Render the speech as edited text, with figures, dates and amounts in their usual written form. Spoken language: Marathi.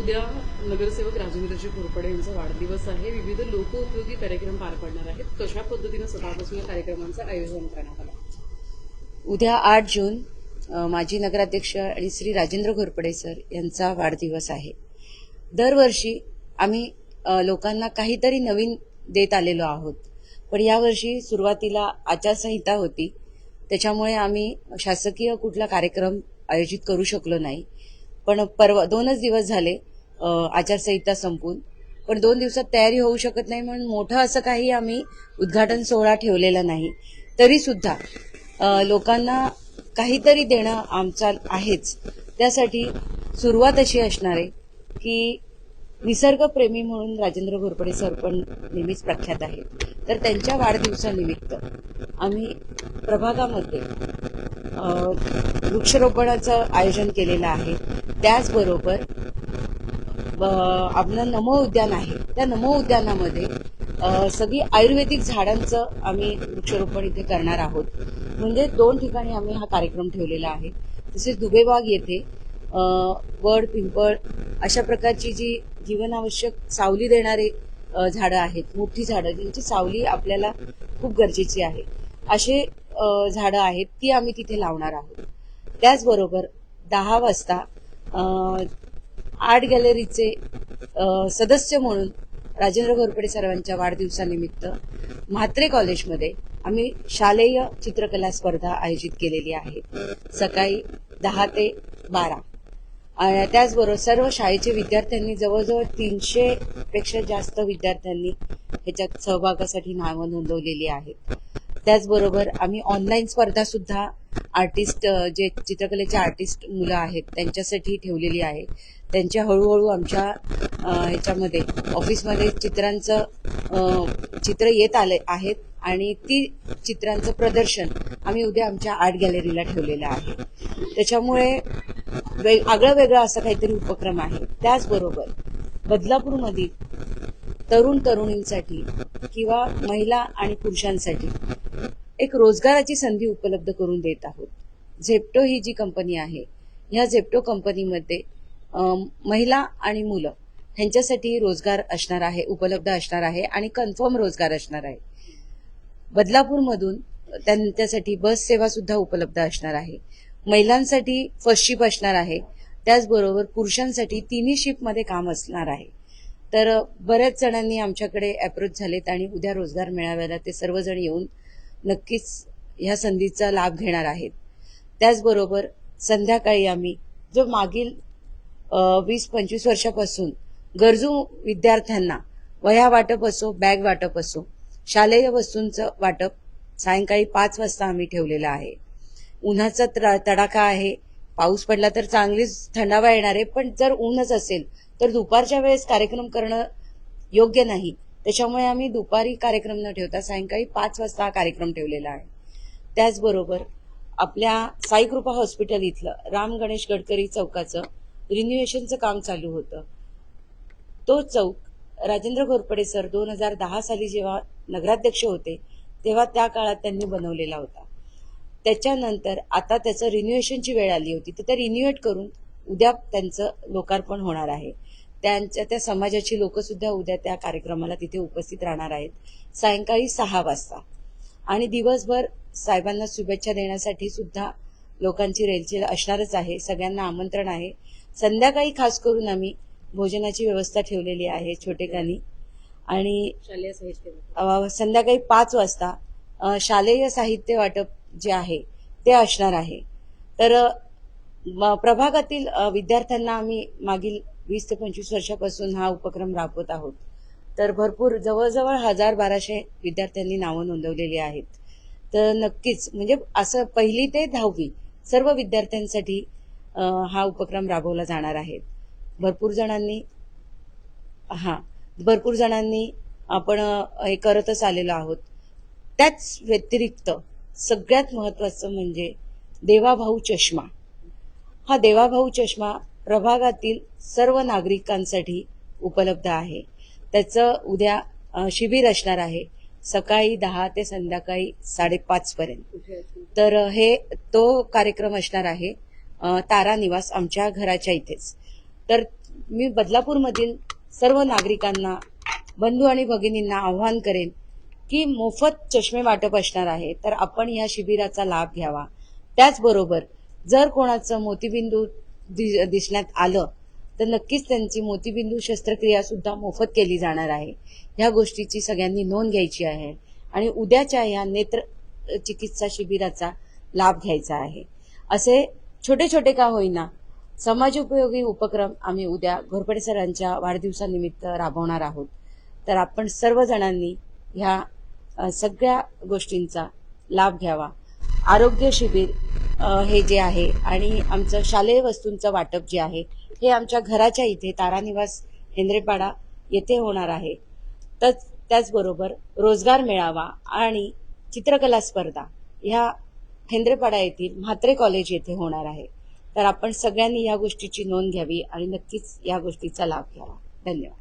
उद्या नगरसेवक राजेंद्रजी घोरपडे यांचा वाढदिवस आहे. विविध लोकोपयोगी कार्यक्रम पार पडणार आहेत. कशा पद्धतीने सकाळपासून या कार्यक्रमांचं आयोजन करण्यात आलं? उद्या 8 जून माजी नगराध्यक्ष आणि श्री राजेंद्र घोरपडे सर यांचा वाढदिवस आहे. दरवर्षी आम्ही लोकांना काहीतरी नवीन देत आलेलो आहोत, पण यावर्षी सुरुवातीला आचारसंहिता होती, त्याच्यामुळे आम्ही शासकीय कुठला कार्यक्रम आयोजित करू शकलो नाही. पण परवा 2च दिवस झाले आचारसंहिता संपून, पण 2 दिवसात तयारी होऊ शकत नाही म्हणून मोठं असं काही आम्ही उद्घाटन सोहळा ठेवलेला नाही. तरी सुद्धा लोकांना काहीतरी देणं आमचा आहेच. त्यासाठी सुरुवात अशी असणार आहे की निसर्गप्रेमी म्हणून राजेंद्र घोरपडे सर पण नेहमीच प्रख्यात आहेत. तर त्यांच्या वाढदिवसानिमित्त आम्ही प्रभागामध्ये वृक्षारोपणाचं आयोजन केलेलं आहे. त्याचबरोबर आपलं नमो उद्यान आहे, त्या नमो उद्यानामध्ये सगळी आयुर्वेदिक झाडांचं आम्ही वृक्षारोपण इथे करणार आहोत. म्हणजे 2 ठिकाणी आम्ही हा कार्यक्रम ठेवलेला आहे. तसेच दुबेबाग येथे वड, पिंपळ अशा प्रकारची जी जीवनावश्यक सावली देणारे झाडं आहेत, मोठी झाडं ज्यांची सावली आपल्याला खूप गरजेची आहे, असे झाडं आहेत, ती आम्ही तिथे लावणार आहोत. त्याचबरोबर 10 वाजता आर्ट गॅलरीचे सदस्य म्हणून राजेंद्र घोरपडे सरांच्या वाढदिवसानिमित्त म्हात्रे कॉलेजमध्ये आम्ही शालेय चित्रकला स्पर्धा आयोजित केलेली आहे, सकाळी 10 ते 12. त्याचबरोबर सर्व शाळेचे विद्यार्थ्यांनी जवळजवळ 300 पेक्षा जास्त विद्यार्थ्यांनी ह्याच्यात सहभागासाठी नावं नोंदवलेली आहेत. त्याचबरोबर आम्ही ऑनलाईन स्पर्धा सुद्धा आर्टिस्ट जे चित्रकलेचे आर्टिस्ट मुलं आहेत त्यांच्यासाठी ठेवलेली आहे. त्यांच्या हळूहळू आमच्या ह्याच्यामध्ये ऑफिसमध्ये चित्र येत आले आहेत आणि ती चित्रांचं प्रदर्शन आम्ही उद्या आमच्या आर्ट गॅलरीला ठेवलेलं आहे. त्याच्यामुळे आगळं वेगळं असं काहीतरी उपक्रम आहे. त्याचबरोबर बदलापूरमधील तरुण तरुणींसाठी किंवा महिला आणि पुरुषांसाठी एक रोजगाराची संधी उपलब्ध करून देत आहोत. झेप्टो ही जी कंपनी आहे, ह्या झेप्टो कंपनीमध्ये महिला आणि मुलं ह्यांच्यासाठी रोजगार असणार आहे, उपलब्ध असणार आहे आणि कन्फर्म रोजगार असणार आहे. बदलापूरमधून त्यांच्यासाठी बस सेवा सुद्धा उपलब्ध असणार आहे. महिलांसाठी फर्स्ट शिफ्ट असणार आहे. त्याचबरोबर पुरुषांसाठी 3 शिफ्टमध्ये काम असणार आहे. तर बऱ्याच जणांनी आमच्याकडे अप्रोच झालेत आणि उद्या रोजगार मेळाव्याला ते सर्वजण येऊन नक्कीच ह्या संधीचा लाभ घेणार आहेत. त्याचबरोबर संध्याकाळी आम्ही जो मागील 20-25 वर्षापासून गरजू विद्यार्थ्यांना वह्या वाटप असो, बॅग वाटप असो, शालेय वस्तूंचं वाटप सायंकाळी 5 वाजता आम्ही ठेवलेलं आहे. उन्हाचा तडाखा आहे, पाऊस पडला तर चांगलीच थंडावा येणार आहे, पण जर ऊनच असेल तर दुपारच्या वेळेस कार्यक्रम करणं योग्य नाही. त्याच्यामुळे आम्ही दुपारी कार्यक्रम न ठेवता सायंकाळी 5 वाजता हा कार्यक्रम ठेवलेला आहे. त्याचबरोबर आपल्या साईकृपा हॉस्पिटल इथलं राम गणेश गडकरी चौकाचं रिन्युएशनचं काम चालू होतं. तो चौक राजेंद्र घोरपडे सर 2010 साली जेव्हा नगराध्यक्ष होते तेव्हा त्या काळात त्यांनी बनवलेला होता. त्याच्यानंतर आता त्याचं रिन्युएशनची वेळ आली होती, तर ते रिन्युएट करून उद्या त्यांचं लोकार्पण होणार आहे. त्या समाजाची लोक सुद्धा उद्या त्या कार्यक्रमाला तिथे उपस्थित राहणार आहेत सायंकाळी 6 वाजता. आणि दिवसभर साहेबांना शुभेच्छा देण्यासाठी सुद्धा लोकांची रेलचेल असणारच आहे. सगळ्यांना आमंत्रण आहे. संध्याकाळी खास करून आम्ही भोजनाची व्यवस्था ठेवलेली आहे छोटेखानी. आणि संध्याकाळी 5 वाजता शालेय साहित्य वाटप जे आहे ते असणार आहे. तर प्रभागातील विद्यार्थ्यांना आम्ही मागील 20 ते 25 वर्षापासून हा उपक्रम राबवत आहोत. तर भरपूर जवळजवळ 1000-1200 विद्यार्थ्यांनी नावं नोंदवलेली आहेत. तर नक्कीच म्हणजे असं 1ली ते 10वी सर्व विद्यार्थ्यांसाठी हा उपक्रम राबवला जाणार आहे. भरपूर जणांनी आपण हे करतच आलेलो आहोत. त्याच व्यतिरिक्त सगळ्यात महत्वाचं म्हणजे देवाभाऊ चष्मा. हा देवाभाऊ चष्मा प्रभागातील सर्व नागरिकांसाठी उपलब्ध आहे. त्याचं उद्या शिबिर असणार आहे सकाळी 10 ते संध्याकाळी 5:30 पर्यंत. तर तो कार्यक्रम असणार आहे तारा निवास आमच्या घराच्या इथेच. तर मी बदलापूरमधील सर्व नागरिकांना, बंधू आणि भगिनींना आवाहन करेन की मोफत चष्मे वाटप असणार आहे, तर आपण या शिबिराचा लाभ घ्यावा. त्याचबरोबर जर कोणाचं मोतीबिंदू दिसण्यात आलं तर नक्कीच त्यांची मोतीबिंदू शस्त्रक्रिया सुद्धा मोफत केली जाणार आहे. ह्या गोष्टीची सगळ्यांनी नोंद घ्यायची आहे आणि उद्याच्या या नेत्र चिकित्सा शिबिराचा लाभ घ्यायचा आहे. असे छोटे छोटे का होईना समाजोपयोगी उपक्रम आम्ही उद्या घोरपडे सरांच्या वाढदिवसानिमित्त राबवणार आहोत. तर आपण सर्वजणांनी ह्या सगळ्या गोष्टींचा लाभ घ्यावा. आरोग्य शिबिर हे जे आहे आणि आमचं शालेय वस्तूंचं वाटप जे आहे हे आमच्या घराच्या इथे तारानिवास हेंद्रेपाडा येथे होणार आहे. त्याचबरोबर रोजगार मेळावा आणि चित्रकला स्पर्धा ह्या हेंद्रेपाडा येथील म्हात्रे कॉलेज येथे होणार आहे. तर आपण सगळ्यांनी या गोष्टीची नोंद घ्यावी आणि नक्कीच या गोष्टीचा लाभ घ्यावा. धन्यवाद.